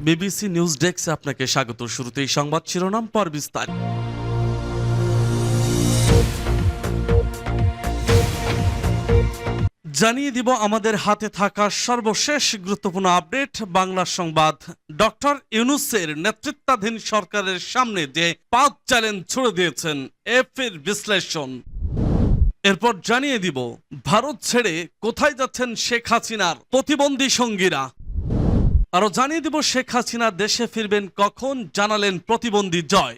BBC news ডেস্কে আপনাকে স্বাগত। শুরুতেই সংবাদ শিরোনাম, পর বিস্তারিত। জানিয়ে দিব আমাদের হাতে থাকা সর্বশেষ গুরুত্বপূর্ণ আপডেট। বাংলা সংবাদ। ডক্টর ইউনূসের নেতৃত্বাধীন সরকারের সামনে যে 5 চ্যালেঞ্জ ছুড়ে দিয়েছেন এফের বিশ্লেষণ। এরপর জানিয়ে দিব ভারত ছেড়ে কোথায় যাচ্ছেন শেখ হাসিনার প্রতিবন্ধী সঙ্গীরা। আরো জানিয়ে দিব শেখ হাসিনা দেশে ফিরবেন কখন, জানালেন প্রতিবন্ধী জয়।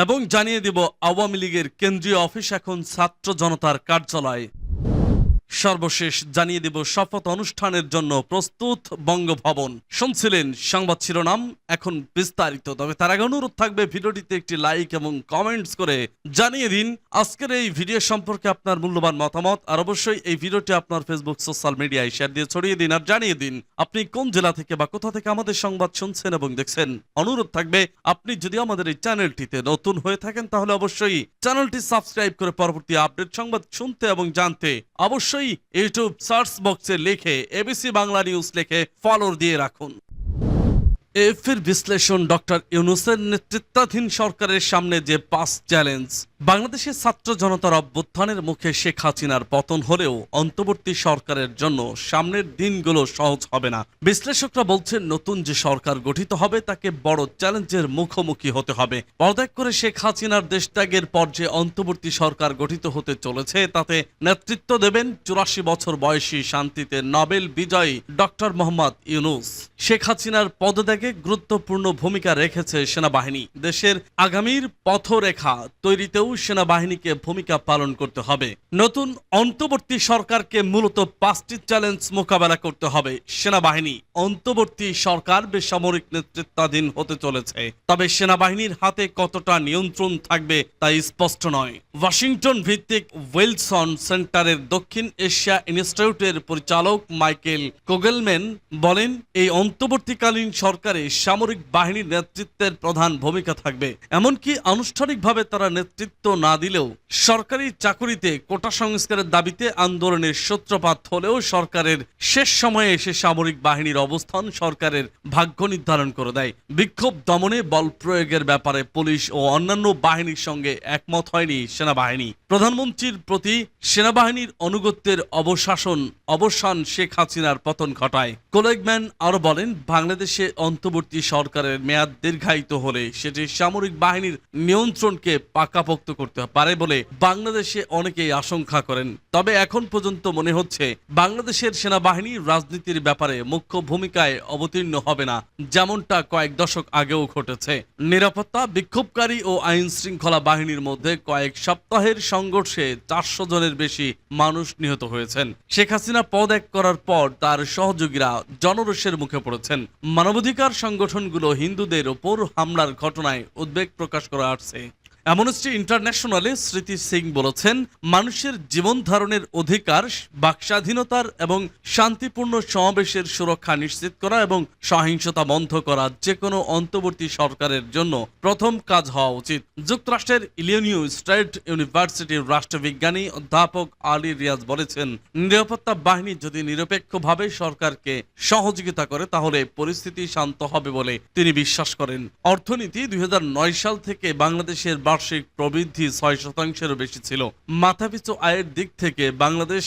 এবং জানিয়ে দিব আওয়ামী লীগের কেন্দ্রীয় অফিস এখন ছাত্র জনতার কার্যালয়। সর্বশেষ জানিয়ে দেব শপথ অনুষ্ঠানের জন্য প্রস্তুত বঙ্গভবন। শুনছিলেন সংবাদ শিরোনাম, এখন বিস্তারিত। তবে তার আগে অনুরোধ থাকবে ভিডিওটিতে একটি লাইক এবং কমেন্টস করে জানিয়ে দিন আজকের এই ভিডিও সম্পর্কে আপনার মূল্যবান মতামত। আর অবশ্যই এই ভিডিওটি আপনার ফেসবুক সোশ্যাল মিডিয়ায় শেয়ার দিয়ে ছড়িয়ে দিন। আর জানিয়ে দিন আপনি কোন জেলা থেকে বা কোথা থেকে আমাদের সংবাদ শুনছেন এবং দেখছেন। অনুরোধ থাকবে আপনি যদি আমাদের এই চ্যানেলটিতে নতুন হয়ে থাকেন তাহলে অবশ্যই চ্যানেলটি সাবস্ক্রাইব করে পরবর্তী আপডেট সংবাদ শুনতে এবং জানতে অবশ্যই ইউটিউব সার্চ বক্সে লিখে এবিসি বাংলা নিউজ লিখে ফলো দিয়ে রাখুন। এফের বিশ্লেষণ। ডক্টর ইউনূসের নেতৃত্বাধীন সরকারের সামনে যে 5 চ্যালেঞ্জ। বাংলাদেশের ছাত্র জনতার অভ্যুত্থানের মুখে শেখ হাসিনার পতন হলেও অন্তর্বর্তী সরকারের জন্য সামনের দিনগুলো সহজ হবে না। বিশ্লেষকরা বলছেন নতুন যে সরকার গঠিত হবে তাকে বড় চ্যালেঞ্জের মুখোমুখি হতে হবে। পদত্যাগ করে শেখ হাসিনার দেশত্যাগের পর যে অন্তর্বর্তী সরকার গঠিত হতে চলেছে তাতে নেতৃত্ব দেবেন 84 বছর বয়সী শান্তিতে নোবেল বিজয়ী ডক্টর মোহাম্মদ ইউনূস। শেখ হাসিনার পদত্যাগে গুরুত্বপূর্ণ ভূমিকা রেখেছে সেনাবাহিনী। দেশের আগামীর পথরেখা তৈরিতেও সেনাবাহিনীকে ভূমিকা পালন করতে হবে। নতুন অন্তর্বর্তী সরকারকে মূলত 5টি চ্যালেঞ্জ মোকাবেলা করতে হবে। সেনাবাহিনী অন্তর্বর্তী সরকার বেসামরিক নেতৃত্বাধীন হতে চলেছে, তবে সেনাবাহিনীর হাতে কতটা নিয়ন্ত্রণ থাকবে তা স্পষ্ট নয়। ওয়াশিংটন ভিত্তিক উইলসন সেন্টারের দক্ষিণ এশিয়া ইনস্টিটিউটের পরিচালক মাইকেল কোগেলম্যান বলেন, এই অন্তর্বর্তীকালীন সরকারে সামরিক বাহিনীর নেতৃত্বের প্রধান ভূমিকা থাকবে। এমনকি আনুষ্ঠানিকভাবে তারা নেতৃত্ব না দিলেও সরকারি চাকুরিতে কোটা সংস্কারের দাবিতে আন্দোলনের সূত্রপাত হলেও সরকারের শেষ সময়ে এসে সামরিক বাহিনীর অবস্থান সরকারের ভাগ্য নির্ধারণ করে দেয়। বিক্ষোভ দমনে বল প্রয়োগের ব্যাপারে পুলিশ ও অন্যান্য বাহিনীর সঙ্গে একমত হয়নি সেনাবাহিনী। প্রধানমন্ত্রীর প্রতি সেনাবাহিনীর আনুগত্যের অবসান শেখ হাসিনার পতন ঘটায়। কোগেলম্যান আরো বলেন, বাংলাদেশে অন্তর্বর্তী সরকারের মেয়াদ দীর্ঘায়িত হলে সেটি সামরিক বাহিনীর নিয়ন্ত্রণকে পাকাপোক্ত করতে পারে বলে বাংলাদেশে অনেকেই আশঙ্কা করেন। তবে এখন পর্যন্ত মনে হচ্ছে বাংলাদেশের সেনাবাহিনী রাজনীতির ব্যাপারে মুখ্য ভূমিকায় অবতীর্ণ হবে না, যেমনটা কয়েক দশক আগেও ঘটেছে। নিরাপত্তা, বিক্ষোভকারী ও আইন শৃঙ্খলা বাহিনীর মধ্যে কয়েক সপ্তাহের সংঘর্ষে 400 জনের বেশি মানুষ নিহত হয়েছেন। শেখ হাসিনা পদত্যাগ করার পর তার সহযোগীরা জনরোষের মুখে পড়েছেন। মানবাধিকার সংগঠনগুলো হিন্দুদের ওপর হামলার ঘটনায় উদ্বেগ প্রকাশ করে আসছে। অ্যামনেস্টি ইন্টারন্যাশনালে স্মৃতি সিং বলেছেন, মানুষের জীবন ধারণের অধিকার, বাকস্বাধীনতার এবং শান্তিপূর্ণ সমাবেশের সুরক্ষা নিশ্চিত করা এবং সহিংসতা বন্ধ করা যে কোনো অন্তর্বর্তী সরকারের জন্য প্রথম কাজ হওয়া উচিত। যুক্তরাষ্ট্রের ইলিনয় স্টেট ইউনিভার্সিটির রাষ্ট্রবিজ্ঞানী অধ্যাপক আলী রিয়াজ বলেছেন, নিরাপত্তা বাহিনী যদি নিরপেক্ষভাবে সরকারকে সহযোগিতা করে তাহলে পরিস্থিতি শান্ত হবে বলে তিনি বিশ্বাস করেন। অর্থনীতি 2009 সাল থেকে বাংলাদেশের বার্ষিক প্রবৃদ্ধি 6%-এরও বেশি ছিল। মাথাপিছু আয়ের দিক থেকে বাংলাদেশ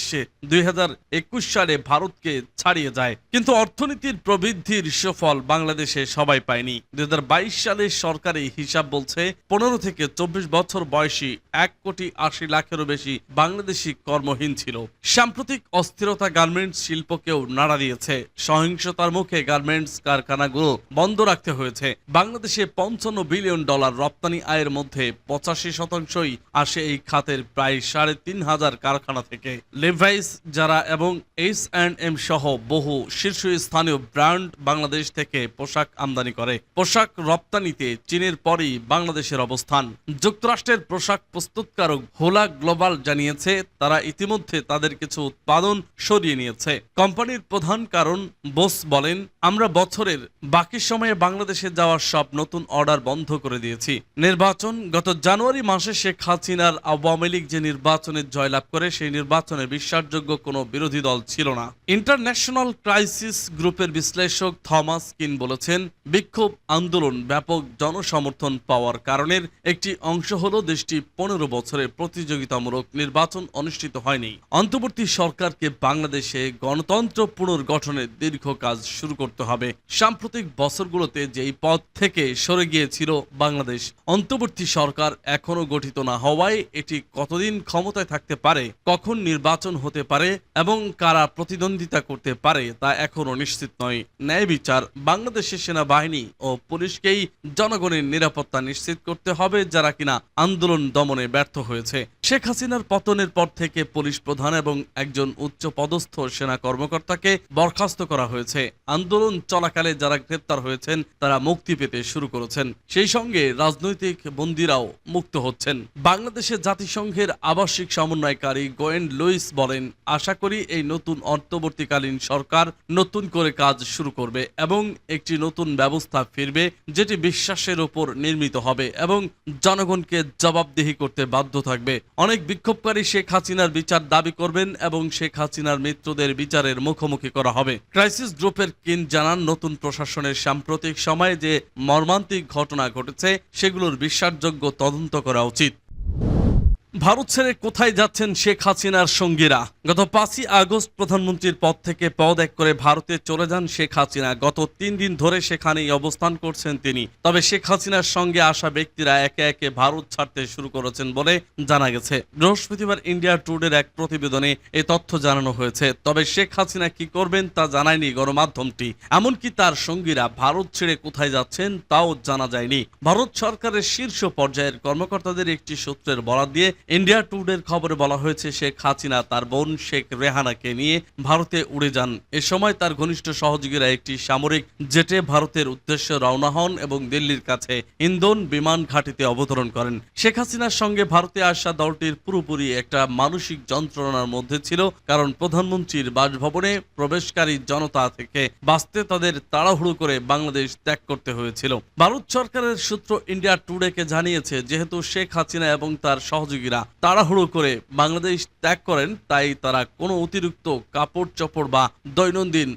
2021 সালে ভারতকে ছাড়িয়ে যায়, কিন্তু অর্থনীতির প্রবৃদ্ধির সুফল বাংলাদেশে সবাই পায়নি। 2022 সালে সরকারি হিসাব বলছে 15 থেকে 24 বছর বয়সী 1,80,00,000-এরও বেশি বাংলাদেশি কর্মহীন ছিল। সাম্প্রতিক অস্থিরতা গার্মেন্টস শিল্পকেও নাড়া দিয়েছে। সহিংসতার মুখে গার্মেন্টস কারখানাগুলো বন্ধ রাখতে হয়েছে। বাংলাদেশে $55 বিলিয়ন রপ্তানি আয়ের মধ্যে 85% আসে এই খাতের প্রায় 3,500 কারখানা থেকে। লেভাইস, যারা এবং H&M সহ বহু শীর্ষস্থানীয় ব্র্যান্ড বাংলাদেশ থেকে পোশাক আমদানি করে। পোশাক রপ্তানিতে চীনের পরই বাংলাদেশের অবস্থান। যুক্তরাষ্ট্রের পোশাক প্রস্তুতকারক হোলা গ্লোবাল জানিয়েছে তারা ইতিমধ্যে তাদের কিছু উৎপাদন সরিয়ে নিয়েছে। কোম্পানির প্রধান কারণ বোস বলেন, আমরা বছরের বাকি সময়ে বাংলাদেশে যাওয়ার সব নতুন অর্ডার বন্ধ করে দিয়েছি। নির্বাচন গত গত জানুয়ারি মাসে শেখ হাসিনার আওয়ামী লীগ যে নির্বাচনে জয়লাভ করে সেই নির্বাচনে বিশ্বাসযোগ্য কোনো বিরোধী দল ছিল না। ইন্টারন্যাশনাল ক্রাইসিস গ্রুপের বিশ্লেষক থমাস কিন বলেছেন, বিক্ষোভ আন্দোলন ব্যাপক জনসমর্থন পাওয়ার কারণের একটি অংশ হলো দেশটি 15 বছরের প্রতিযোগিতামূলক নির্বাচন অনুষ্ঠিত হয়নি। অন্তর্বর্তী সরকারকে বাংলাদেশে গণতন্ত্র পুনর্গঠনের দীর্ঘ কাজ শুরু করতে হবে। সাম্প্রতিক বছরগুলোতে যেই পথ থেকে সরে গিয়েছিল বাংলাদেশ, অন্তর্বর্তী সরকার এখনো গঠিত না হওয়ায় এটি কতদিন ক্ষমতায় থাকতে পারে, কখন নির্বাচন হতে পারে এবং কারা প্রতিদ্বন্দ্বিতা করতে পারে তা এখনো নিশ্চিত নয়। ন্যায় বিচার, বাংলাদেশের সেনাবাহিনী ও পুলিশকেই জনগণের নিরাপত্তা নিশ্চিত করতে হবে যারা কিনা আন্দোলন দমনে ব্যর্থ হয়েছে। শেখ হাসিনার পতনের পর থেকে পুলিশ প্রধান এবং একজন উচ্চ পদস্থ সেনা কর্মকর্তাকে বরখাস্ত করা হয়েছে। আন্দোলন চলাকালে যারা গ্রেপ্তার হয়েছেন তারা মুক্তি পেতে শুরু করেছেন, সেই সঙ্গে রাজনৈতিক বন্দীরাও মুক্ত হচ্ছেন। বাংলাদেশের জাতিসংঘের আবাসিক সমন্বয়কারী গোয়েন লুইস বলেন, আশা করি এই নতুন অন্তর্বর্তীকালীন সরকার নতুন করে কাজ শুরু করবে এবং একটি নতুন ব্যবস্থা ফিরবে যেটি বিশ্বাসের উপর নির্মিত হবে এবং জনগণকে জবাবদিহি করতে বাধ্য থাকবে। অনেক বিক্ষোভকারী শেখ হাসিনার বিচার দাবি করবেন এবং শেখ হাসিনার মৃত্যুদের বিচারের মুখোমুখি করা হবে। ক্রাইসিস গ্রুপের কিন জানান, নতুন প্রশাসনের সাম্প্রতিক সময়ে যে মর্মান্তিক ঘটনা ঘটেছে সেগুলোর বিশ্বাসযোগ্য তদন্ত করা উচিত। ভারত ছেড়ে কোথায় যাচ্ছেন শেখ হাসিনার সঙ্গীরা? গত 5ই আগস্ট প্রধানমন্ত্রীর পদ থেকে পদত্যাগ করে ভারতে চলে যান শেখ হাসিনা। গত 3 দিন ধরে সেখানেই অবস্থান করছেন তিনি। তবে শেখ হাসিনার সঙ্গে আসা ব্যক্তিরা একে একে ভারত ছাড়তে শুরু করেছেন বলে জানা গেছে। বৃহস্পতিবার ইন্ডিয়া টুডের এক প্রতিবেদনে এই তথ্য জানানো হয়েছে। তবে শেখ হাসিনা কি করবেন তা জানায়নি গণমাধ্যমটি। এমনকি তার সঙ্গীরা ভারত ছেড়ে কোথায় যাচ্ছেন তাও জানা যায়নি। ভারত সরকারের শীর্ষ পর্যায়ের কর্মকর্তাদের একটি সূত্রের বরাত দিয়ে ইন্ডিয়া টুডের খবরে বলা হয়েছে, শেখ হাসিনা তার বোন শেখ রেহানাকে নিয়ে ভারতে উড়ে যান। এ সময় তার ঘনিষ্ঠ সহযোগীরা একটি সামরিক জেটে ভারতের উদ্দেশ্যে রওনা হন এবং দিল্লির কাছে ইন্দোন বিমান ঘাঁটিতে অবতরণ করেন। শেখ হাসিনার সঙ্গে ভারতে আসা দলটির পুরোপুরি একটা মানসিক যন্ত্রণার মধ্যে ছিল, কারণ প্রধানমন্ত্রীর বাসভবনে প্রবেশকারী জনতা থেকে বাঁচতে তাদের তাড়াহুড়ো করে বাংলাদেশ ত্যাগ করতে হয়েছিল। ভারত সরকারের সূত্র ইন্ডিয়া টুডেকে জানিয়েছে, যেহেতু শেখ হাসিনা এবং তার সহযোগীরা তাড়াহুড়ো করে বাংলাদেশ ত্যাগ করেন, তাই তারা কোনো অতিরিক্ত কাপড় চোপড় বা দৈনন্দিন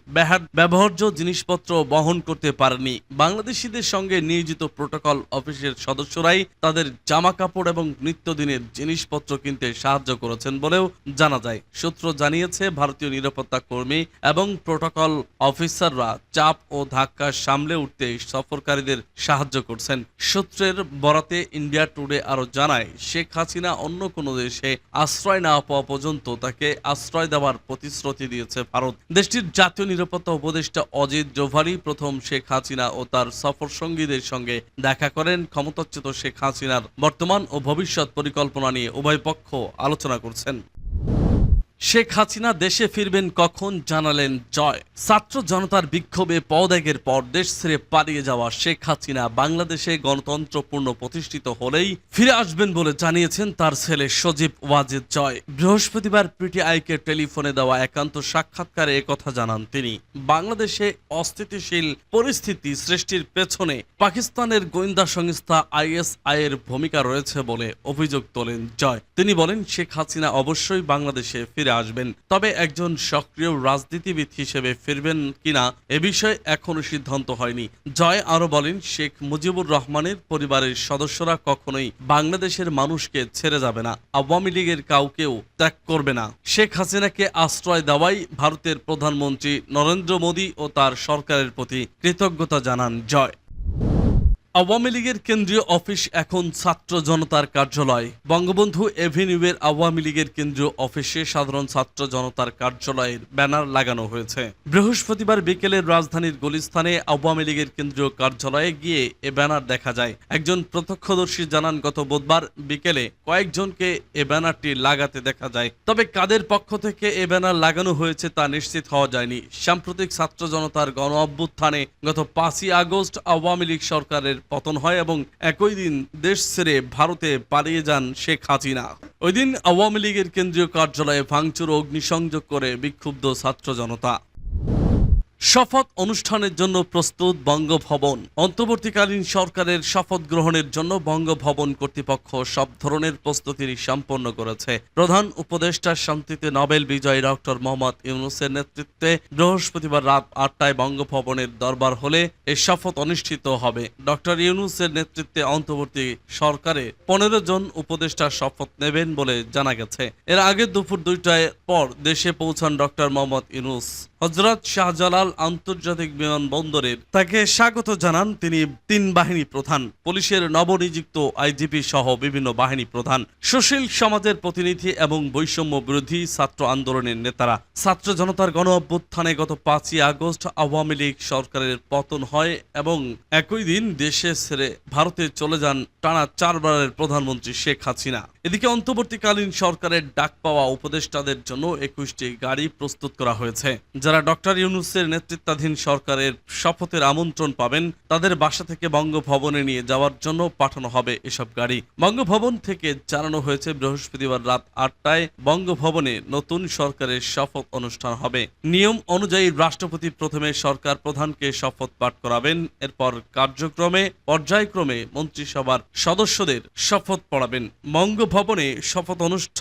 ব্যবহার্য জিনিসপত্র বহন করতে পারেনি। বাংলাদেশিদের সঙ্গে নিয়োজিত প্রোটোকল অফিসের সদস্যরাই তাদের জামা কাপড় এবং নিত্যদিনের জিনিসপত্র কিনতে সাহায্য করেছেন বলেও জানা যায়। সূত্র জানিয়েছে, ভারতীয় নিরাপত্তা কর্মী এবং প্রোটোকল অফিসাররা চাপ ও ধাক্কা সামলে উঠতে সফরকারীদের সাহায্য করছেন। সূত্রের বরাতে ইন্ডিয়া টুডে আরো জানায়, শেখ হাসিনা অন্য কোনো দেশে আশ্রয় না পাওয়া পর্যন্ত তাকে আশ্রয় দেওয়ার প্রতিশ্রুতি দিয়েছে ভারত। দেশটির জাতীয় নিরাপত্তা উপদেষ্টা অজিত ডোভালি প্রথম শেখ হাসিনা ও তার সফর সঙ্গীদের সঙ্গে দেখা করেন। ক্ষমতাচ্যুত শেখ হাসিনার বর্তমান ও ভবিষ্যৎ পরিকল্পনা নিয়ে উভয় পক্ষ আলোচনা করছেন। শেখ হাসিনা দেশে ফিরবেন কখন জানালেন জয়। ছাত্র জনতার বিক্ষোভে পদত্যাগের পর দেশ ছেড়ে পালিয়ে যাওয়া শেখ হাসিনা বাংলাদেশে গণতন্ত্রপূর্ণ প্রতিষ্ঠিত হলেই ফিরে আসবেন বলে জানিয়েছেন তার ছেলে সজীব ওয়াজেদ জয়। বৃহস্পতিবার পিটিআইকে টেলিফোনে দেওয়া একান্ত সাক্ষাৎকারে একথা জানান তিনি। বাংলাদেশে অস্থিতিশীল পরিস্থিতি সৃষ্টির পেছনে পাকিস্তানের গোয়েন্দা সংস্থা আইএসআই এর ভূমিকা রয়েছে বলে অভিযোগ তোলেন জয়। তিনি বলেন, শেখ হাসিনা অবশ্যই বাংলাদেশে ফিরে আসবেন, তবে একজন সক্রিয় রাজনীতিবিদ হিসেবে ফিরবেন কিনা এ বিষয়ে এখনো সিদ্ধান্ত হয়নি। জয় আরো বলেন, শেখ মুজিবুর রহমানের পরিবারের সদস্যরা কখনোই বাংলাদেশের মানুষকে ছেড়ে যাবে না, আওয়ামী লীগের কাউকেও ত্যাগ করবে না। শেখ হাসিনাকে আশ্রয় দেওয়াই ভারতের প্রধানমন্ত্রী নরেন্দ্র মোদী ও তার সরকারের প্রতি কৃতজ্ঞতা জানান জয়। আওয়ামী লীগের কেন্দ্রীয় অফিস এখন ছাত্র জনতার কার্যালয়। বঙ্গবন্ধু এভিনিউয়ের আওয়ামী লীগের কেন্দ্রীয় অফিসে সাধারণ ছাত্র জনতার কার্যালয়ের ব্যানার লাগানো হয়েছে। বৃহস্পতিবার বিকেলে রাজধানীর গুলিস্তানে আওয়ামী লীগের কেন্দ্রীয় কার্যালয়ে গিয়ে এ ব্যানার দেখা যায়। একজন প্রত্যক্ষদর্শী জানান, গত বুধবার বিকেলে কয়েকজনকে এ ব্যানারটি লাগাতে দেখা যায়। তবে কাদের পক্ষ থেকে এ ব্যানার লাগানো হয়েছে তা নিশ্চিত হওয়া যায়নি। সাম্প্রতিক ছাত্র জনতার গণ অভ্যুত্থানে গত 5ই আগস্ট আওয়ামী লীগ সরকারের পতন হয় এবং একই দিন দেশ ছেড়ে ভারতে পালিয়ে যান শেখ হাসিনা। ওই দিন আওয়ামী লীগের কেন্দ্রীয় কার্যালয়ে ভাঙচুর ও অগ্নিসংযোগ করে বিক্ষুব্ধ ছাত্র জনতা। শপথ অনুষ্ঠানের জন্য প্রস্তুত বঙ্গভবন। অন্তর্বর্তীকালীন সরকারের শপথ গ্রহণের জন্য বঙ্গভবন কর্তৃপক্ষ সব ধরনের প্রস্তুতি সম্পন্ন করেছে। প্রধান উপদেষ্টা শান্তিতে নোবেল বিজয়ী ডক্টর মোহাম্মদ ইউনূসের নেতৃত্বে বৃহস্পতিবার রাত 8টায় বঙ্গভবনের দরবার হলে এই শপথ অনুষ্ঠিত হবে। ডক্টর ইউনূসের নেতৃত্বে অন্তর্বর্তী সরকারে 15 জন উপদেষ্টা শপথ নেবেন বলে জানা গেছে। এর আগে দুপুর 2টায় পর দেশে পৌঁছান ডক্টর মোহাম্মদ ইউনূস। হযরত শাহজালাল আন্তর্জাতিক বিমানবন্দরে তাকে স্বাগত জানান তিনি 3 বাহিনী প্রধান, পুলিশের নবনিযুক্ত আইজিপি সহ বিভিন্ন বাহিনী প্রধান, সুশীল সমাজের প্রতিনিধি এবং বৈষম্য বিরোধী ছাত্র আন্দোলনের নেতারা। ছাত্র জনতার গণ অভ্যুত্থানে গত 5ই আগস্ট আওয়ামী লীগ সরকারের পতন হয় এবং একই দিন দেশে ছেড়ে ভারতে চলে যান টানা 4 বারের প্রধানমন্ত্রী শেখ হাসিনা। এদিকে অন্তর্বর্তীকালীন সরকারের ডাক পাওয়া উপদেষ্টাদের জন্য 21টি গাড়ি প্রস্তুত করা হয়েছে। যারা ডক্টর ইউনূসের নেতৃত্বাধীন সরকারের শপথের আমন্ত্রণ পাবেন তাদের বাসা থেকে বঙ্গভবনে নিয়ে যাওয়ার জন্য পাঠানো হবে এসব গাড়ি। বঙ্গভবন থেকে জানানো হয়েছে বৃহস্পতিবার রাত 8টায় বঙ্গভবনে নতুন সরকারের শপথ অনুষ্ঠান হবে। নিয়ম অনুযায়ী রাষ্ট্রপতি প্রথমে সরকার প্রধানকে শপথ পাঠ করাবেন, এরপর পর্যায়ক্রমে মন্ত্রিসভার সদস্যদের শপথ পড়াবেন। বঙ্গভবনে শপথ অনুষ্ঠান